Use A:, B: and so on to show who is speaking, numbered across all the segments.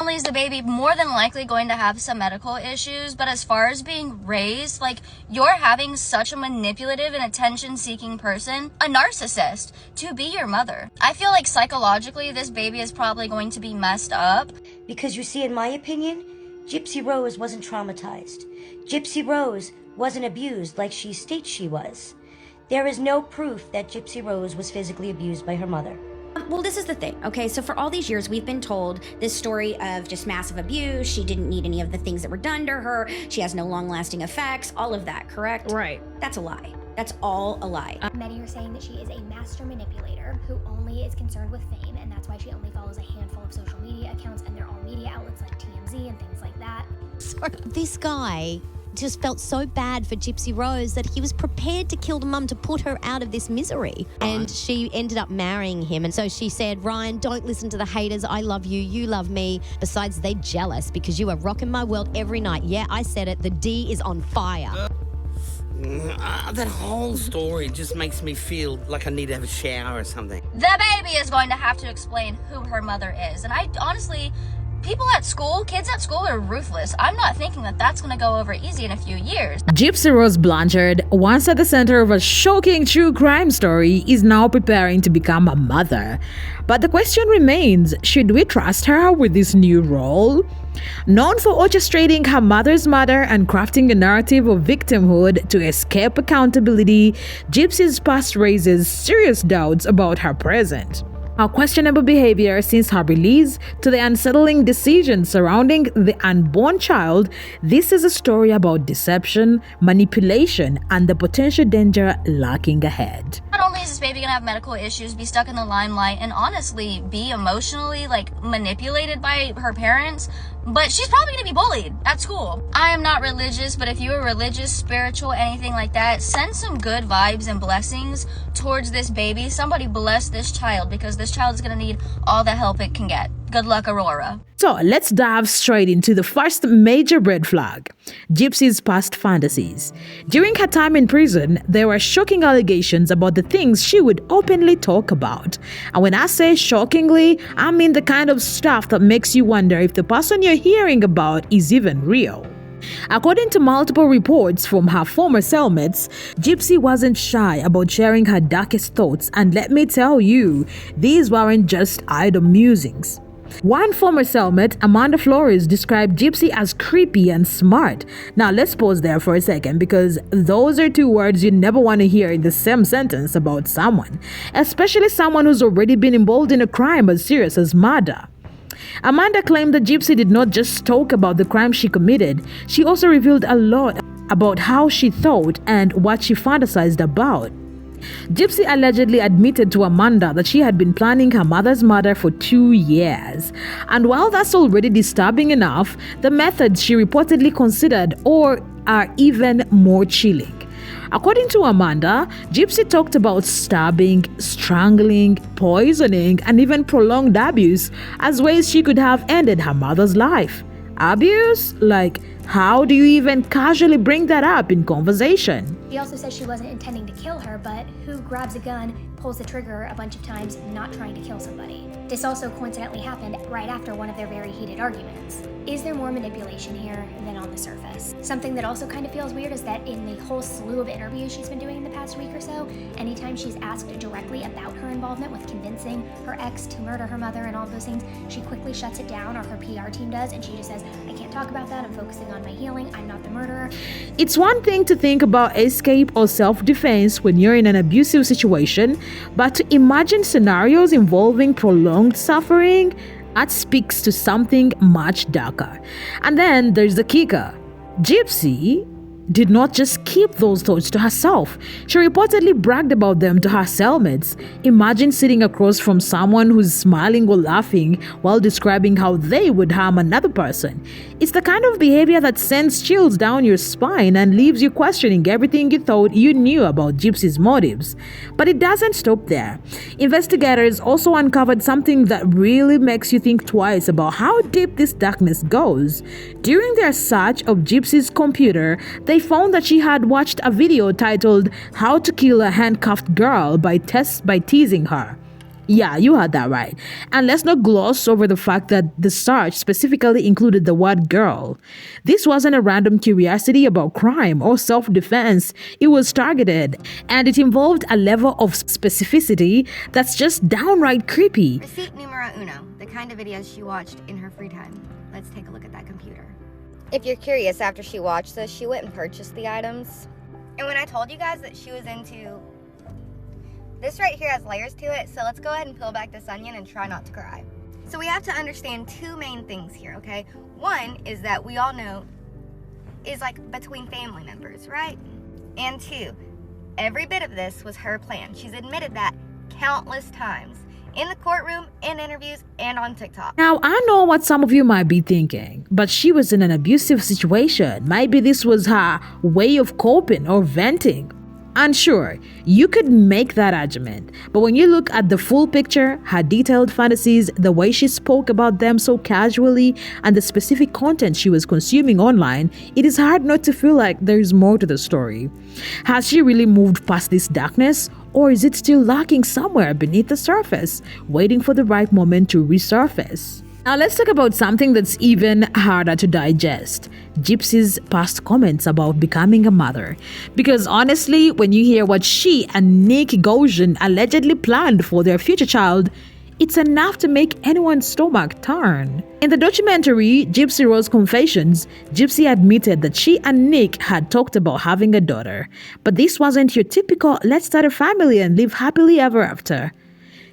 A: only is the baby more than likely going to have some medical issues, but as far as being raised, like, you're having such a manipulative and attention-seeking person, a narcissist, to be your mother. I feel like psychologically this baby is probably going to be messed up.
B: Because you see, in my opinion, Gypsy Rose wasn't traumatized. Gypsy Rose wasn't abused like she states she was. There is no proof that Gypsy Rose was physically abused by her mother.
C: Well, this is the thing, okay? So for all these years, we've been told this story of just massive abuse. She didn't need any of the things that were done to her. She has no long-lasting effects, all of that, correct?
D: Right.
C: That's a lie. That's all a lie.
E: Many are saying that she is a master manipulator who only is concerned with fame, and that's why she only follows a handful of social media accounts, and they're all media outlets like TMZ and things like that.
F: This guy just felt so bad for Gypsy Rose that he was prepared to kill the mum to put her out of this misery. And she ended up marrying him. And so she said, Ryan, don't listen to the haters. I love you. You love me. Besides, they're jealous because you are rocking my world every night. Yeah, I said it. The D is on fire.
G: That whole story just makes me feel like I need to have a shower or something.
A: The baby is going to have to explain who her mother is. And I honestly... People at school, kids at school are ruthless. I'm not thinking that that's going to go over easy in a few years.
D: Gypsy Rose Blanchard, once at the center of a shocking true crime story, is now preparing to become a mother. But the question remains, should we trust her with this new role? Known for orchestrating her mother's murder and crafting a narrative of victimhood to escape accountability, Gypsy's past raises serious doubts about her present. Her questionable behavior since her release to the unsettling decisions surrounding the unborn child, this is a story about deception, manipulation, and the potential danger lurking ahead.
A: Not only is this baby gonna have medical issues, be stuck in the limelight, and honestly be emotionally manipulated by her parents, but she's probably gonna be bullied at school. I am not religious, but if you are religious, spiritual, anything like that, send some good vibes and blessings towards this baby. Somebody bless this child, because this child is gonna need all the help it can get. Good luck, Aurora.
D: So let's dive straight into the first major red flag, Gypsy's past fantasies. During her time in prison, there were shocking allegations about the things she would openly talk about. And when I say shockingly, I mean the kind of stuff that makes you wonder if the person you're hearing about is even real. According to multiple reports from her former cellmates, Gypsy wasn't shy about sharing her darkest thoughts, and let me tell you, these weren't just idle musings. One former cellmate, Amanda Flores, described Gypsy as creepy and smart. Now let's pause there for a second, because those are two words you never want to hear in the same sentence about someone, especially someone who's already been involved in a crime as serious as murder. Amanda claimed that Gypsy did not just talk about the crime she committed, she also revealed a lot about how she thought and what she fantasized about. Gypsy allegedly admitted to Amanda that she had been planning her mother's murder for 2 years. And while that's already disturbing enough, the methods she reportedly considered are even more chilling. According to Amanda, Gypsy talked about stabbing, strangling, poisoning, and even prolonged abuse as ways she could have ended her mother's life. Abuse? Like, how do you even casually bring that up in conversation?
E: She also says she wasn't intending to kill her, but who grabs a gun, pulls the trigger a bunch of times, not trying to kill somebody? This also coincidentally happened right after one of their very heated arguments. Is there more manipulation here than on the surface? Something that also kind of feels weird is that in the whole slew of interviews she's been doing in the past week or so, anytime she's asked directly about her involvement with convincing her ex to murder her mother and all those things, she quickly shuts it down, or her PR team does, and she just says, I can't talk about that, I'm focusing on my healing, I'm not the murderer.
D: It's one thing to think about escape or self-defense when you're in an abusive situation, but to imagine scenarios involving prolonged suffering, that speaks to something much darker. And then there's the kicker. Gypsy did not just keep those thoughts to herself. She reportedly bragged about them to her cellmates. Imagine sitting across from someone who's smiling or laughing while describing how they would harm another person. It's the kind of behavior that sends chills down your spine and leaves you questioning everything you thought you knew about Gypsy's motives. But it doesn't stop there. Investigators also uncovered something that really makes you think twice about how deep this darkness goes. During their search of Gypsy's computer, they found that she had watched a video titled How to Kill a Handcuffed Girl by teasing her. Yeah, you heard that right. And let's not gloss over the fact that the search specifically included the word girl. This wasn't a random curiosity about crime or self-defense. It was targeted, and it involved a level of specificity that's just downright creepy.
H: Receipt numero uno, the kind of videos she watched in her free time. Let's take a look at that computer.
I: If you're curious, after she watched this, she went and purchased the items.
H: And when I told you guys that she was into... This right here has layers to it, so let's go ahead and peel back this onion and try not to cry. So we have to understand two main things here, okay? One is that we all know is like between family members, right? And two, every bit of this was her plan. She's admitted that countless times. In the courtroom, in interviews, and on TikTok.
D: Now, I know what some of you might be thinking, but she was in an abusive situation. Maybe this was her way of coping or venting. And sure, you could make that argument, but when you look at the full picture, her detailed fantasies, the way she spoke about them so casually, and the specific content she was consuming online, it is hard not to feel like there is more to the story. Has she really moved past this darkness, or is it still lurking somewhere beneath the surface, waiting for the right moment to resurface? Now let's talk about something that's even harder to digest. Gypsy's past comments about becoming a mother. Because honestly, when you hear what she and Nick Goshen allegedly planned for their future child, it's enough to make anyone's stomach turn. In the documentary, Gypsy Rose Confessions, Gypsy admitted that she and Nick had talked about having a daughter. But this wasn't your typical, let's start a family and live happily ever after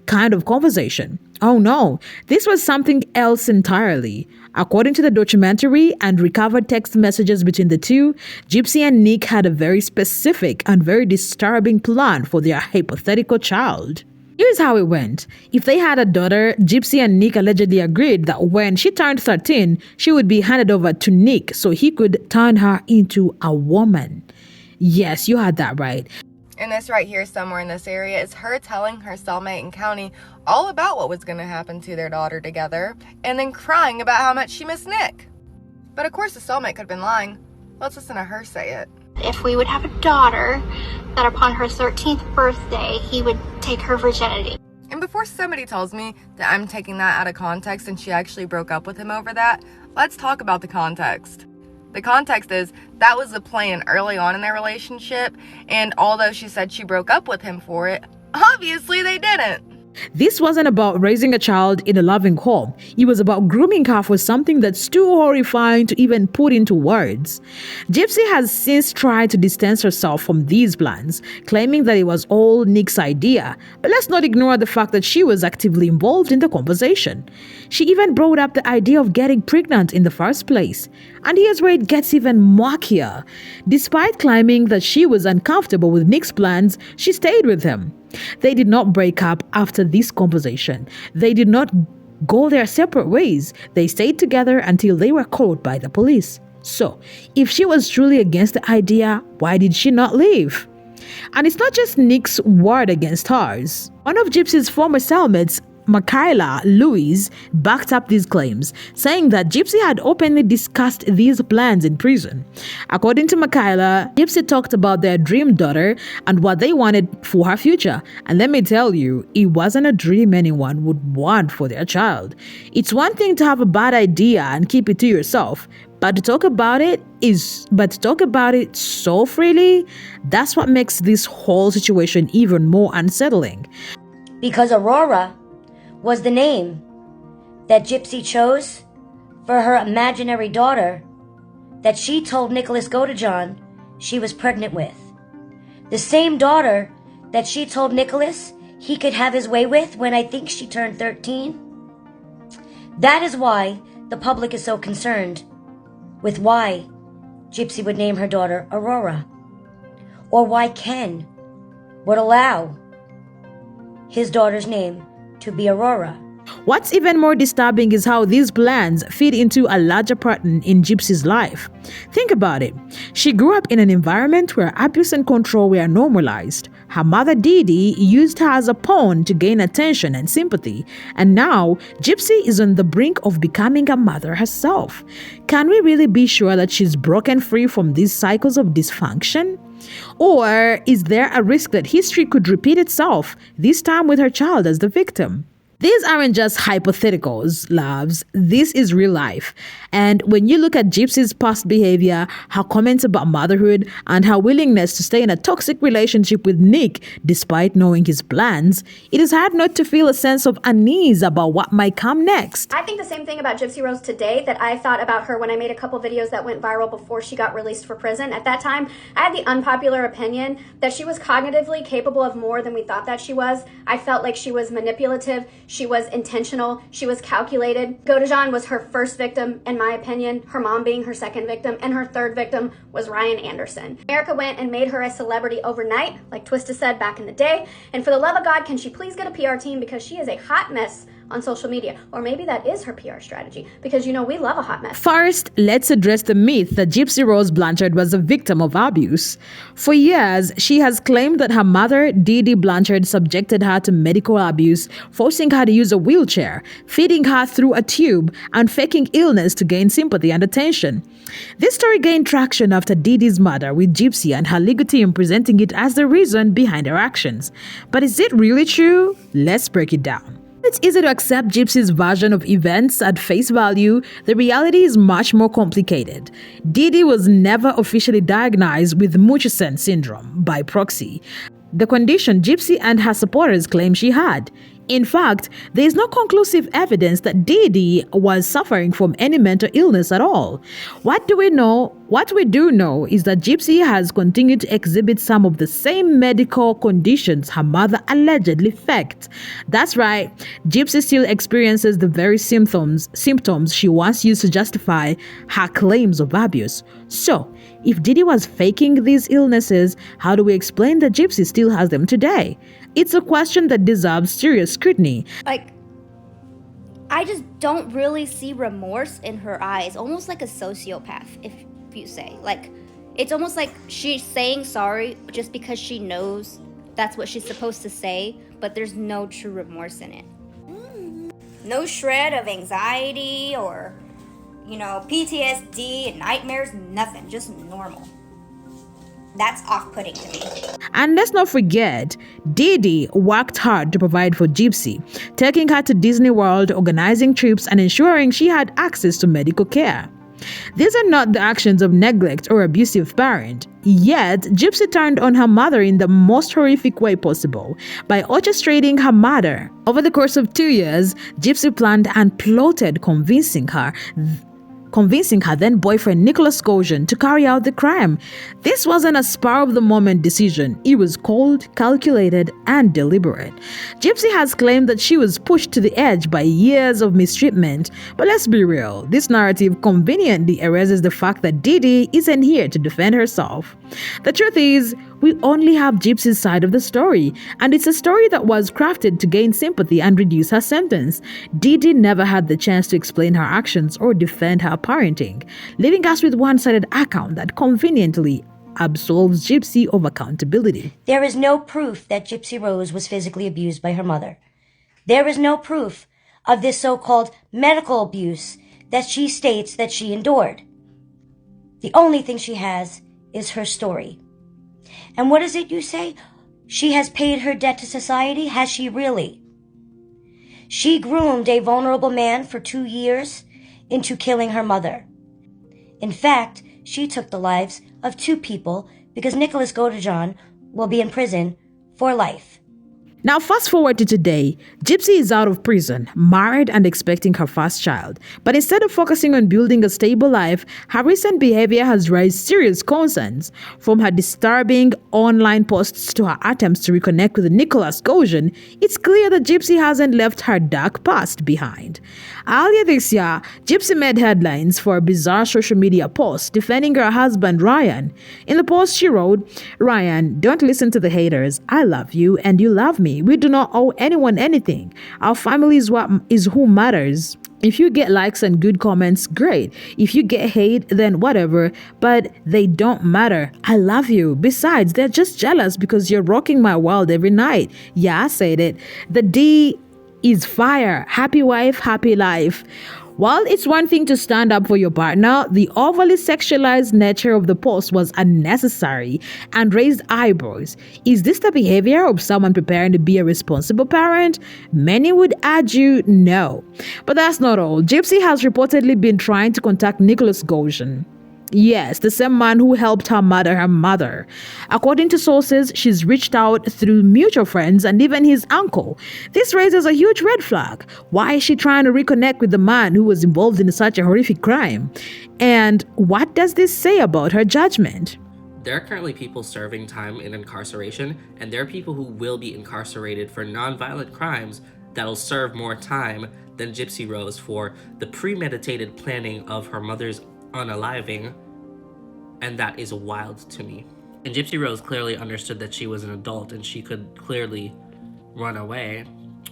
D: kind of conversation. Oh no, this was something else entirely. According to the documentary and recovered text messages between the two, Gypsy and Nick had a very specific and very disturbing plan for their hypothetical child. Here's how it went. If they had a daughter, Gypsy and Nick allegedly agreed that when she turned 13, she would be handed over to Nick so he could turn her into a woman. Yes, you heard that right.
J: And this right here somewhere in this area is her telling her cellmate in county all about what was going to happen to their daughter together, and then crying about how much she missed Nick. But of course the cellmate could have been lying. Let's listen to her say it.
K: If we would have a daughter, that upon her 13th birthday, he would take her virginity.
J: And before somebody tells me that I'm taking that out of context and she actually broke up with him over that, let's talk about the context. The context is that was the plan early on in their relationship, and although she said she broke up with him for it, obviously they didn't.
D: This wasn't about raising a child in a loving home. It was about grooming her for something that's too horrifying to even put into words. Gypsy has since tried to distance herself from these plans, claiming that it was all Nick's idea. But let's not ignore the fact that she was actively involved in the conversation. She even brought up the idea of getting pregnant in the first place. And here's where it gets even murkier. Despite claiming that she was uncomfortable with Nick's plans, she stayed with him. They did not break up after this conversation. They did not go their separate ways. They stayed together until they were caught by the police. So, if she was truly against the idea, why did she not leave? And it's not just Nick's word against hers. One of Gypsy's former cellmates, Michaela Louise, backed up these claims, saying that Gypsy had openly discussed these plans in prison. According to Michaela, Gypsy talked about their dream daughter and what they wanted for her future. And let me tell you, it wasn't a dream anyone would want for their child. It's one thing to have a bad idea and keep it to yourself, but to talk about it so freely, that's what makes this whole situation even more unsettling.
B: Because Aurora was the name that Gypsy chose for her imaginary daughter that she told Nicholas Godejohn she was pregnant with. The same daughter that she told Nicholas he could have his way with when I think she turned 13. That is why the public is so concerned with why Gypsy would name her daughter Aurora, or why Ken would allow his daughter's name to be Aurora.
D: What's even more disturbing is how these plans fit into a larger pattern in Gypsy's life. Think about it. She grew up in an environment where abuse and control were normalized. Her mother Didi used her as a pawn to gain attention and sympathy, and now Gypsy is on the brink of becoming a mother herself. Can we really be sure that she's broken free from these cycles of dysfunction? Or is there a risk that history could repeat itself, this time with her child as the victim? These aren't just hypotheticals, loves. This is real life. And when you look at Gypsy's past behavior, her comments about motherhood, and her willingness to stay in a toxic relationship with Nick despite knowing his plans, it is hard not to feel a sense of unease about what might come next.
L: I think the same thing about Gypsy Rose today that I thought about her when I made a couple videos that went viral before she got released for prison. At that time, I had the unpopular opinion that she was cognitively capable of more than we thought that she was. I felt like she was manipulative. She was intentional. She was calculated. Godejan was her first victim, in my opinion, her mom being her second victim, and her third victim was Ryan Anderson. America went and made her a celebrity overnight, like Twista said back in the day. And for the love of God, can she please get a PR team, because she is a hot mess on social media. Or maybe that is her PR strategy, because we love a hot mess.
D: First, let's address the myth that Gypsy Rose Blanchard was a victim of abuse. For years, she has claimed that her mother, Didi Blanchard, subjected her to medical abuse, forcing her to use a wheelchair, feeding her through a tube, and faking illness to gain sympathy and attention. This story gained traction after Didi's murder, with Gypsy and her legal team presenting it as the reason behind her actions. But is it really true? Let's break it down. It's easy to accept Gypsy's version of events at face value. The reality is much more complicated. Didi was never officially diagnosed with Murchison syndrome by proxy, the condition Gypsy and her supporters claim she had. In fact, there is no conclusive evidence that Didi was suffering from any mental illness at all. What do we know? What we do know is that Gypsy has continued to exhibit some of the same medical conditions her mother allegedly faked. That's right, Gypsy still experiences the very symptoms she once used to justify her claims of abuse. So, if Didi was faking these illnesses, how do we explain that Gypsy still has them today? It's a question that deserves serious scrutiny.
M: I just don't really see remorse in her eyes, almost like a sociopath, if you say. It's almost like she's saying sorry just because she knows that's what she's supposed to say, but there's no true remorse in it. No shred of anxiety or, PTSD and nightmares, nothing, just normal. That's off-putting to me.
D: And let's not forget, Didi worked hard to provide for Gypsy, taking her to Disney World, organizing trips, and ensuring she had access to medical care. These are not the actions of neglect or abusive parent. Yet, Gypsy turned on her mother in the most horrific way possible by orchestrating her murder. Over the course of 2 years, Gypsy planned and plotted convincing her then boyfriend Nicholas Godejan to carry out the crime. This wasn't a spur-of-the-moment decision. It was cold, calculated, and deliberate. Gypsy has claimed that she was pushed to the edge by years of mistreatment, but let's be real, this narrative conveniently erases the fact that Didi isn't here to defend herself. The truth is, we only have Gypsy's side of the story, and it's a story that was crafted to gain sympathy and reduce her sentence. Didi never had the chance to explain her actions or defend her parenting, leaving us with one-sided account that conveniently absolves Gypsy of accountability.
B: There is no proof that Gypsy Rose was physically abused by her mother. There is no proof of this so-called medical abuse that she states that she endured. The only thing she has is her story. And what is it you say? She has paid her debt to society? Has she really? She groomed a vulnerable man for 2 years into killing her mother. In fact, she took the lives of 2 people because Nicholas Godejan will be in prison for life.
D: Now fast forward to today, Gypsy is out of prison, married and expecting her first child. But instead of focusing on building a stable life, her recent behavior has raised serious concerns. From her disturbing online posts to her attempts to reconnect with Nicholas Godejan, it's clear that Gypsy hasn't left her dark past behind. Earlier this year, Gypsy made headlines for a bizarre social media post defending her husband Ryan. In the post she wrote, "Ryan, don't listen to the haters. I love you and you love me. We do not owe anyone anything. Our family is who matters." If you get likes and good comments, great. If you get hate, then whatever, but they don't matter. I love you. Besides, they're just jealous because you're rocking my world every night. Yeah, I said it. The D is fire. Happy wife, happy life. While it's one thing to stand up for your partner, the overly sexualized nature of the post was unnecessary and raised eyebrows. Is this the behavior of someone preparing to be a responsible parent? Many would argue no. But that's not all. Gypsy has reportedly been trying to contact Nicholas Goshen. Yes, the same man who helped her murder her mother. According to sources, she's reached out through mutual friends and even his uncle. This raises a huge red flag. Why is she trying to reconnect with the man who was involved in such a horrific crime? And what does this say about her judgment?
N: There are currently people serving time in incarceration, and there are people who will be incarcerated for non-violent crimes that'll serve more time than Gypsy Rose for the premeditated planning of her mother's unaliving, and that is wild to me. And Gypsy Rose clearly understood that she was an adult and she could clearly run away,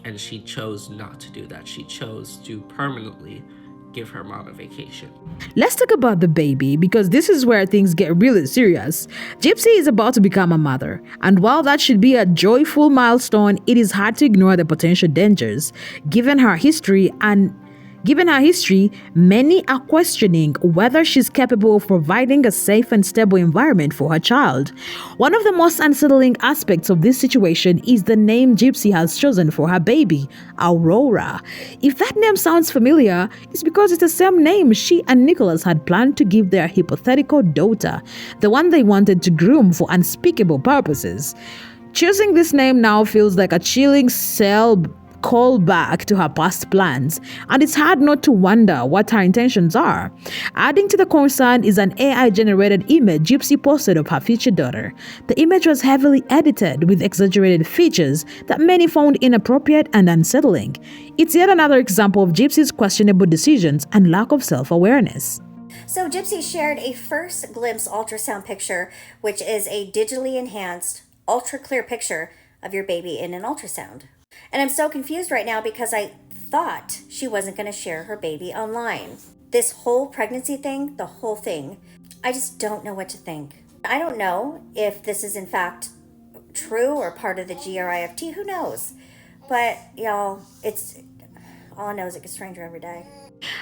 N: and she chose not to do that. She chose to permanently give her mom a vacation.
D: Let's talk about the baby, because this is where things get really serious. Gypsy is about to become a mother, and while that should be a joyful milestone, it is hard to ignore the potential dangers. Given her history, many are questioning whether she's capable of providing a safe and stable environment for her child. One of the most unsettling aspects of this situation is the name Gypsy has chosen for her baby, Aurora. If that name sounds familiar, it's because it's the same name she and Nicholas had planned to give their hypothetical daughter, the one they wanted to groom for unspeakable purposes. Choosing this name now feels like a chilling call back to her past plans, and it's hard not to wonder what her intentions are. Adding to the concern is an AI-generated image Gypsy posted of her future daughter. The image was heavily edited with exaggerated features that many found inappropriate and unsettling. It's yet another example of Gypsy's questionable decisions and lack of self-awareness.
B: So Gypsy shared a first glimpse ultrasound picture, which is a digitally enhanced, ultra-clear picture of your baby in an ultrasound. And I'm so confused right now because I thought she wasn't going to share her baby online. This whole pregnancy thing, the whole thing, I just don't know what to think. I don't know if this is in fact true or part of the GRIFT, who knows? But y'all, it's all I know is it gets stranger every day.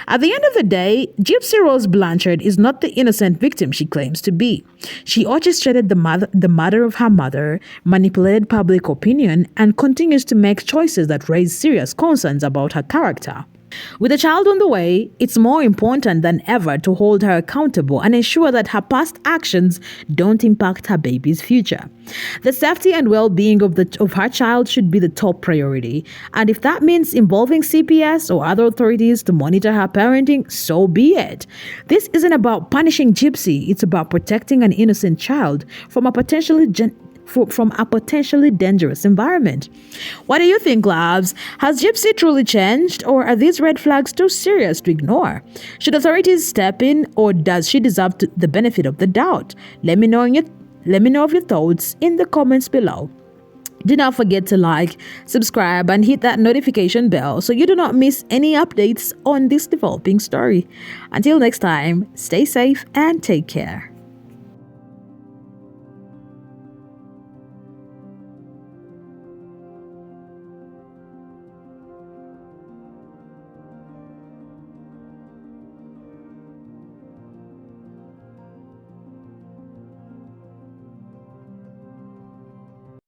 D: At the end of the day, Gypsy Rose Blanchard is not the innocent victim she claims to be. She orchestrated the murder of her mother, manipulated public opinion, and continues to make choices that raise serious concerns about her character. With a child on the way, it's more important than ever to hold her accountable and ensure that her past actions don't impact her baby's future. The safety and well-being of her child should be the top priority, and if that means involving CPS or other authorities to monitor her parenting, so be it. This isn't about punishing Gypsy, it's about protecting an innocent child from a potentially dangerous environment. What do you think, loves? Has Gypsy truly changed, or are these red flags too serious to ignore? Should authorities step in, or does she deserve the benefit of the doubt? Let me know of your thoughts in the comments below. Do not forget to like, subscribe, and hit that notification bell so you do not miss any updates on this developing story. Until next time, stay safe and take care.